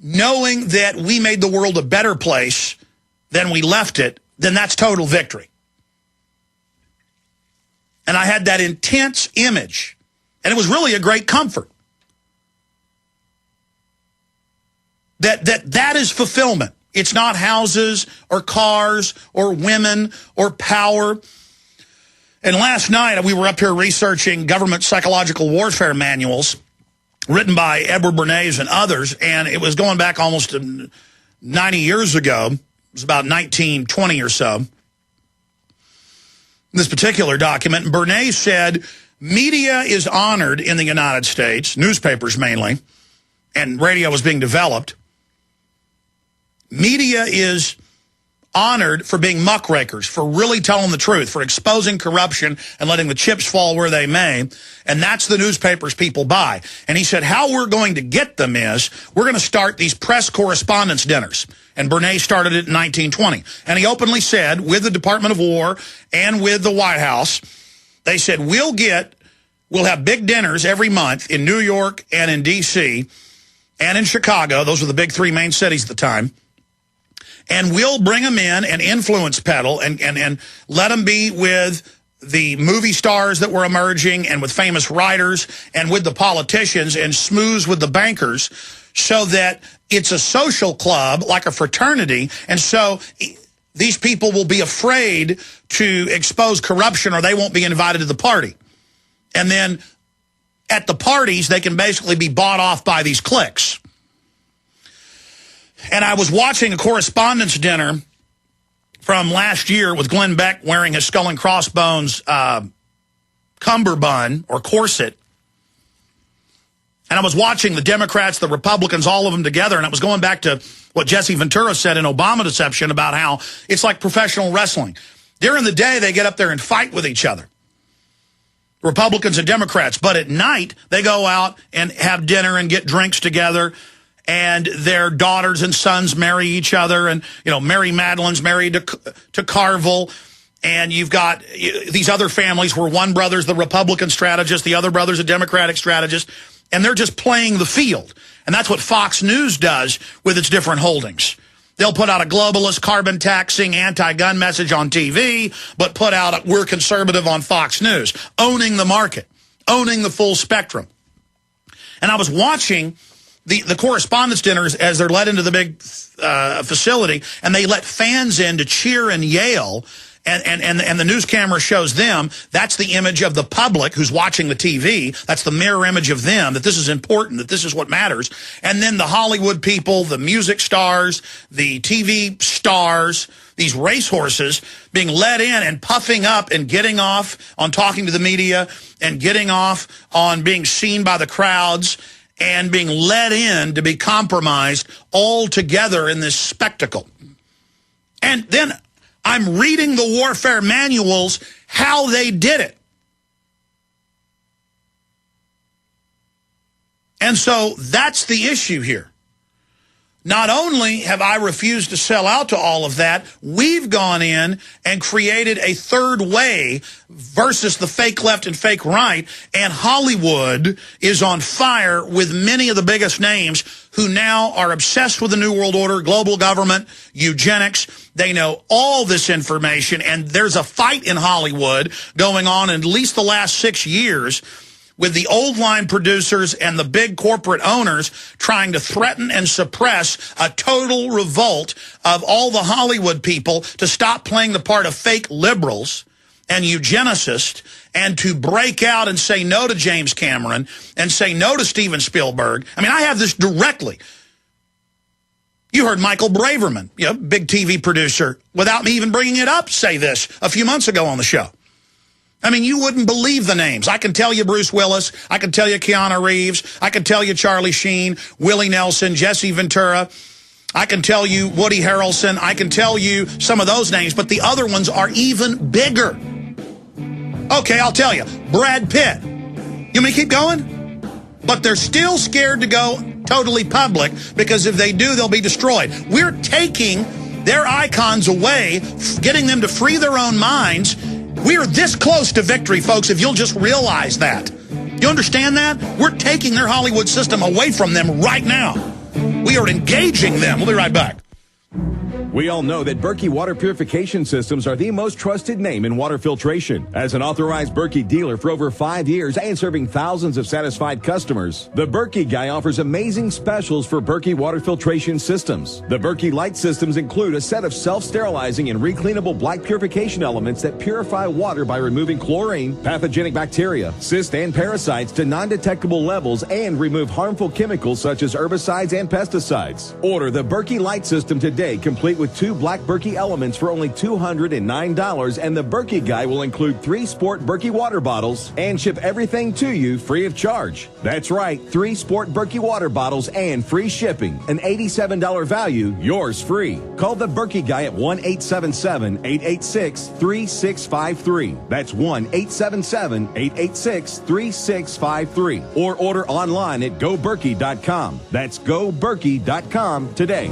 knowing that we made the world a better place than we left it, then that's total victory. And I had that intense image, and it was really a great comfort. That is fulfillment. It's not houses or cars or women or power. And last night we were up here researching government psychological warfare manuals written by Edward Bernays and others, and it was going back almost 90 years ago. It was about 1920 or so. This particular document, Bernays said, media is honored in the United States, newspapers mainly, and radio was being developed. Media is honored for being muckrakers, for really telling the truth, for exposing corruption and letting the chips fall where they may. And that's the newspapers people buy. And he said, how we're going to get them is we're going to start these press correspondence dinners. And Bernays started it in 1920. And he openly said, with the Department of War and with the White House, they said, we'll have big dinners every month in New York and in D.C. and in Chicago. Those were the big three main cities at the time. And we'll bring them in and influence peddle and let them be with the movie stars that were emerging and with famous writers and with the politicians and smooze with the bankers so that it's a social club like a fraternity. And so these people will be afraid to expose corruption or they won't be invited to the party. And then at the parties, they can basically be bought off by these cliques. And I was watching a correspondence dinner from last year with Glenn Beck wearing his Skull and Crossbones cummerbund or corset. And I was watching the Democrats, the Republicans, all of them together, and I was going back to what Jesse Ventura said in Obama Deception about how it's like professional wrestling. During the day, they get up there and fight with each other, Republicans and Democrats. But at night, they go out and have dinner and get drinks together, and their daughters and sons marry each other. And, you know, Mary Madeline's married to Carville. And you've got these other families where one brother's the Republican strategist, the other brother's a Democratic strategist. And they're just playing the field. And that's what Fox News does with its different holdings. They'll put out a globalist, carbon taxing, anti-gun message on TV, but put out a we're conservative on Fox News, owning the market, owning the full spectrum. And I was watching the correspondence dinners as they're let into the big facility, and they let fans in to cheer and yell. And the news camera shows them. That's the image of the public who's watching the TV. That's the mirror image of them, that this is important, that this is what matters. And then the Hollywood people, the music stars, the TV stars, these racehorses being let in and puffing up and getting off on talking to the media and getting off on being seen by the crowds and being let in to be compromised all together in this spectacle. And then I'm reading the warfare manuals, how they did it. And so that's the issue here. Not only have I refused to sell out to all of that, we've gone in and created a third way versus the fake left and fake right, and Hollywood is on fire with many of the biggest names who now are obsessed with the New World Order, global government, eugenics. They know all this information, and there's a fight in Hollywood going on in at least the last 6 years with the old line producers and the big corporate owners trying to threaten and suppress a total revolt of all the Hollywood people to stop playing the part of fake liberals and eugenicists and to break out and say no to James Cameron and say no to Steven Spielberg. I mean, I have this directly. You heard Michael Braverman, you know, big TV producer, without me even bringing it up, say this a few months ago on the show. I mean, you wouldn't believe the names. I can tell you Bruce Willis. I can tell you Keanu Reeves. I can tell you Charlie Sheen, Willie Nelson, Jesse Ventura. I can tell you Woody Harrelson. I can tell you some of those names, but the other ones are even bigger. Okay, I'll tell you. Brad Pitt. You want me to keep going? But they're still scared to go totally public because if they do, they'll be destroyed. We're taking their icons away, getting them to free their own minds. We're this close to victory, folks, if you'll just realize that. You understand that? We're taking their Hollywood system away from them right now. We are engaging them. We'll be right back. We all know that Berkey water purification systems are the most trusted name in water filtration. As an authorized Berkey dealer for over 5 years and serving thousands of satisfied customers, the Berkey Guy offers amazing specials for Berkey water filtration systems. The Berkey Light systems include a set of self-sterilizing and recleanable black purification elements that purify water by removing chlorine, pathogenic bacteria, cysts, and parasites to non-detectable levels and remove harmful chemicals such as herbicides and pesticides. Order the Berkey Light system today, complete with 2 black Berkey elements for only $209, and the Berkey Guy will include 3 sport Berkey water bottles and ship everything to you free of charge. That's right, 3 sport Berkey water bottles and free shipping. An $87 value, yours free. Call the Berkey Guy at 1-877-886-3653. That's 1-877-886-3653. Or order online at goberkey.com. That's goberkey.com today.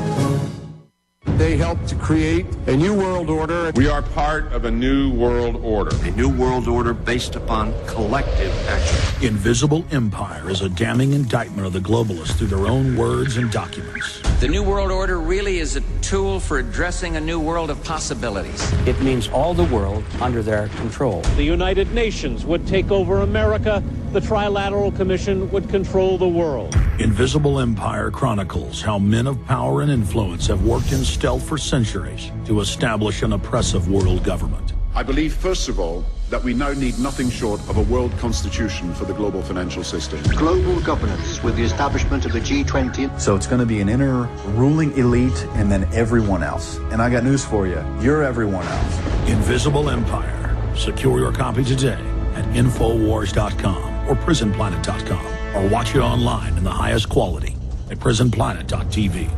They helped to create a new world order. We are part of a new world order. A new world order based upon collective action. Invisible Empire is a damning indictment of the globalists through their own words and documents. The New World Order really is a tool for addressing a new world of possibilities. It means all the world under their control. The United Nations would take over America. The Trilateral Commission would control the world. Invisible Empire chronicles how men of power and influence have worked in stealth for centuries to establish an oppressive world government. I believe, first of all, that we now need nothing short of a world constitution for the global financial system. Global governance with the establishment of the G20. So it's going to be an inner ruling elite and then everyone else. And I got news for you. You're everyone else. Invisible Empire. Secure your copy today at Infowars.com or PrisonPlanet.com, or watch it online in the highest quality at PrisonPlanet.tv.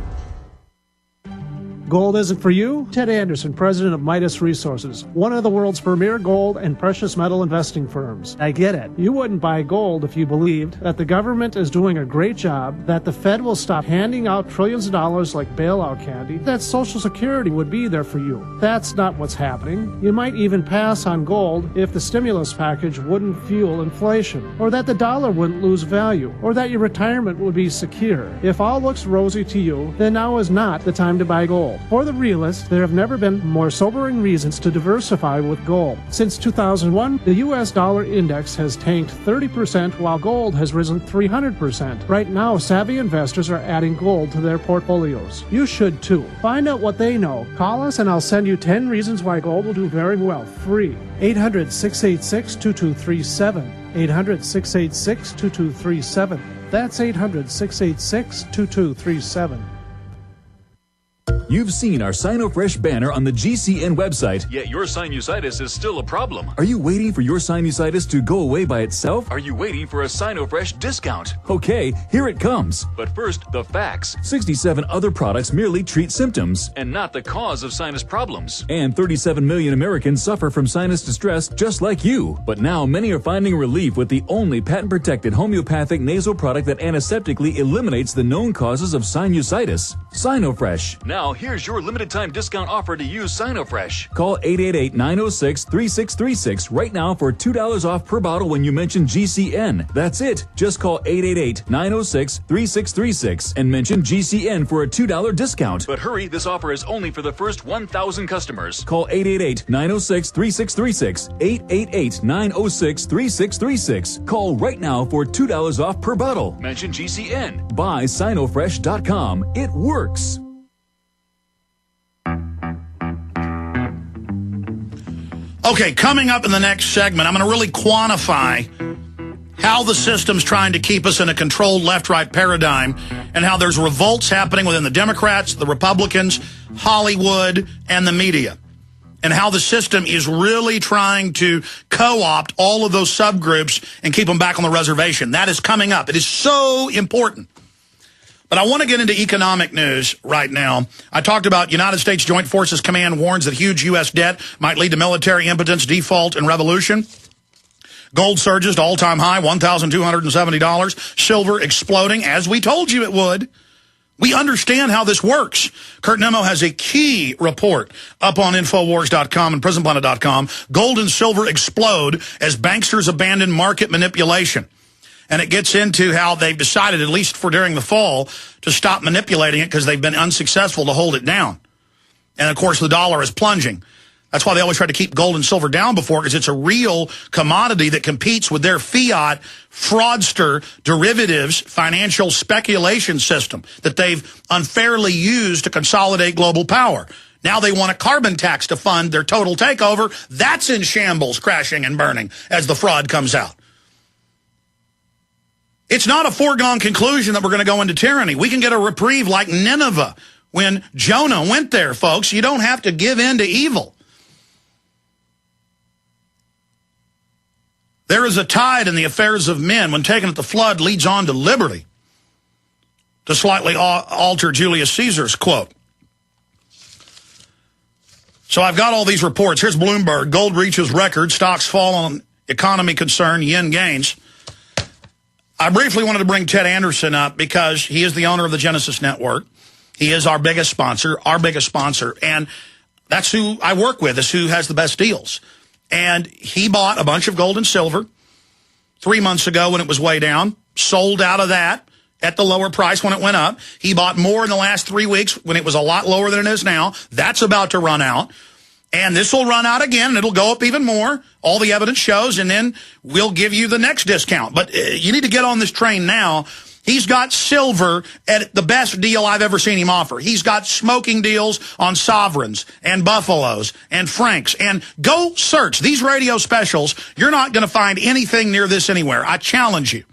Gold isn't for you? Ted Anderson, president of Midas Resources, one of the world's premier gold and precious metal investing firms. I get it. You wouldn't buy gold if you believed that the government is doing a great job, that the Fed will stop handing out trillions of dollars like bailout candy, that Social Security would be there for you. That's not what's happening. You might even pass on gold if the stimulus package wouldn't fuel inflation, or that the dollar wouldn't lose value, or that your retirement would be secure. If all looks rosy to you, then now is not the time to buy gold. For the realist, there have never been more sobering reasons to diversify with gold. Since 2001, the U.S. dollar index has tanked 30% while gold has risen 300%. Right now, savvy investors are adding gold to their portfolios. You should too. Find out what they know. Call us and I'll send you 10 reasons why gold will do very well, free. 800-686-2237. 800-686-2237. That's 800-686-2237. You've seen our SinoFresh banner on the GCN website, yet your sinusitis is still a problem. Are you waiting for your sinusitis to go away by itself? Are you waiting for a SinoFresh discount? Okay, here it comes. But first, the facts. 67 other products merely treat symptoms and not the cause of sinus problems. And 37 million Americans suffer from sinus distress just like you. But now many are finding relief with the only patent-protected homeopathic nasal product that antiseptically eliminates the known causes of sinusitis. SinoFresh. Now, here's your limited time discount offer to use SinoFresh. Call 888-906-3636 right now for $2 off per bottle when you mention GCN. That's it. Just call 888-906-3636 and mention GCN for a $2 discount. But hurry, this offer is only for the first 1,000 customers. Call 888-906-3636. 888-906-3636. Call right now for $2 off per bottle. Mention GCN. Buy SinoFresh.com. It works. Okay, coming up in the next segment, I'm going to really quantify how the system's trying to keep us in a controlled left-right paradigm and how there's revolts happening within the Democrats, the Republicans, Hollywood, and the media, and how the system is really trying to co-opt all of those subgroups and keep them back on the reservation. That is coming up. It is so important. But I want to get into economic news right now. I talked about United States Joint Forces Command warns that huge U.S. debt might lead to military impotence, default, and revolution. Gold surges to all-time high, $1,270. Silver exploding, as we told you it would. We understand how this works. Kurt Nemo has a key report up on Infowars.com and PrisonPlanet.com. Gold and silver explode as banksters abandon market manipulation. And it gets into how they've decided, at least for during the fall, to stop manipulating it because they've been unsuccessful to hold it down. And, of course, the dollar is plunging. That's why they always try to keep gold and silver down before, because it's a real commodity that competes with their fiat, fraudster, derivatives, financial speculation system that they've unfairly used to consolidate global power. Now they want a carbon tax to fund their total takeover. That's in shambles, crashing and burning as the fraud comes out. It's not a foregone conclusion that we're going to go into tyranny. We can get a reprieve like Nineveh when Jonah went there, folks. You don't have to give in to evil. There is a tide in the affairs of men when taken at the flood leads on to liberty, to slightly alter Julius Caesar's quote. So I've got all these reports. Here's Bloomberg. Gold reaches record. Stocks fall on economy concern. Yen gains. I briefly wanted to bring Ted Anderson up because he is the owner of the Genesis Network. He is our biggest sponsor. And that's who I work with, is who has the best deals. And he bought a bunch of gold and silver 3 months ago when it was way down, sold out of that at the lower price when it went up. He bought more in the last 3 weeks when it was a lot lower than it is now. That's about to run out. And this will run out again, and it'll go up even more. All the evidence shows, and then we'll give you the next discount. But you need to get on this train now. He's got silver at the best deal I've ever seen him offer. He's got smoking deals on sovereigns and buffaloes and franks. And go search these radio specials. You're not going to find anything near this anywhere. I challenge you.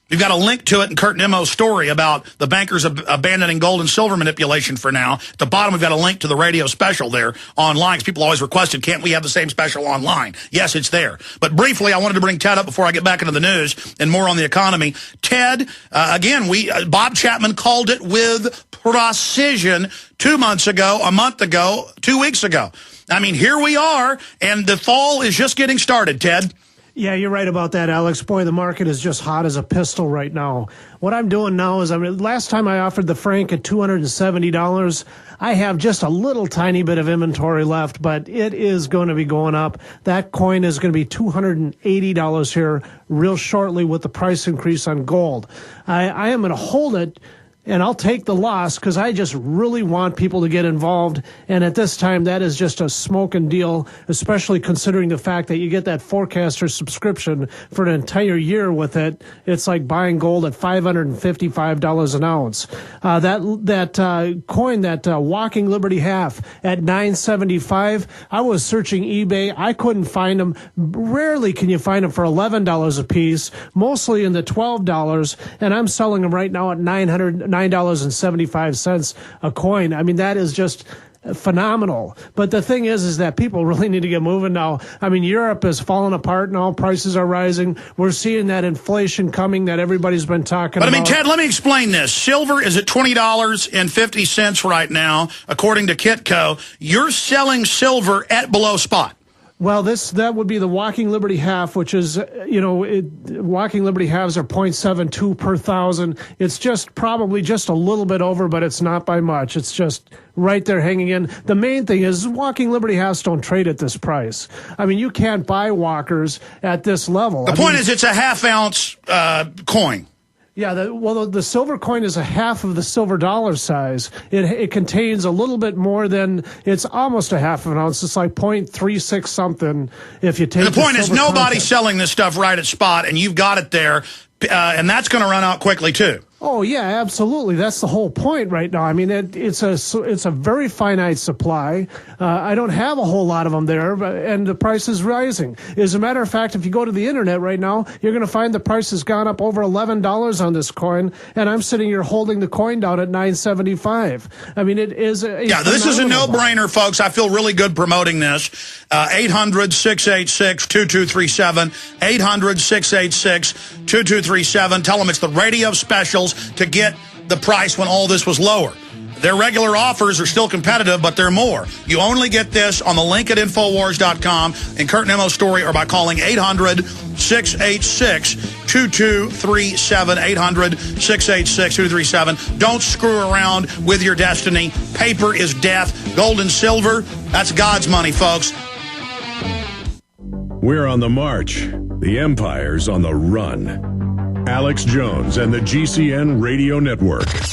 We've got a link to it in Kurt Nemo's story about the bankers abandoning gold and silver manipulation for now. At the bottom, we've got a link to the radio special there online. People always requested, can't we have the same special online? Yes, it's there. But briefly, I wanted to bring Ted up before I get back into the news and more on the economy. Ted, again, Bob Chapman called it with precision 2 months ago, a month ago, 2 weeks ago. I mean, here we are, and the fall is just getting started, Ted. Yeah, you're right about that, Alex. Boy, the market is just hot as a pistol right now. What I'm doing now is, last time I offered the Frank at $270. I have just a little tiny bit of inventory left, but it is going to be going up. That coin is going to be $280 here real shortly with the price increase on gold. I am going to hold it, and I'll take the loss because I just really want people to get involved. And at this time, that is just a smoking deal, especially considering the fact that you get that forecaster subscription for an entire year with it. It's like buying gold at $555 an ounce. That coin, that Walking Liberty half at $9.75. I was searching eBay. I couldn't find them. Rarely can you find them for $11 a piece, mostly in the $12. And I'm selling them right now at $9.75 a coin. I mean, that is just phenomenal. But the thing is that people really need to get moving now. I mean, Europe is falling apart now. Prices are rising. We're seeing that inflation coming that everybody's been talking about. But I mean, Ted, let me explain this. Silver is at $20.50 right now, according to Kitco. You're selling silver at below spot. Well, that would be the Walking Liberty half, which is, Walking Liberty halves are 0.72 per thousand. It's just probably just a little bit over, but it's not by much. It's just right there hanging in. The main thing is Walking Liberty halves don't trade at this price. I mean, you can't buy walkers at this level. The point is it's a half-ounce coin. Yeah, the silver coin is a half of the silver dollar size. It contains a little bit more than, it's almost a half of an ounce. It's like 0.36 something if you take the point is nobody's selling this stuff right at spot, and you've got it there, and that's going to run out quickly too. Oh, yeah, absolutely. That's the whole point right now. I mean, it's a very finite supply. I don't have a whole lot of them there, and the price is rising. As a matter of fact, if you go to the internet right now, you're going to find the price has gone up over $11 on this coin, and I'm sitting here holding the coin down at $9.75. I mean, it is this is a no-brainer, folks. I feel really good promoting this. 800-686-2237, 800-686-2237. Tell them it's the radio specials to get the price when all this was lower. Their regular offers are still competitive, but they're more. You only get this on the link at Infowars.com in Kurt Nemo's story or by calling 800-686-2237, 800-686-2237. Don't screw around with your destiny. Paper is death. Gold and silver, that's God's money, folks. We're on the march. The empire's on the run. Alex Jones and the GCN Radio Network.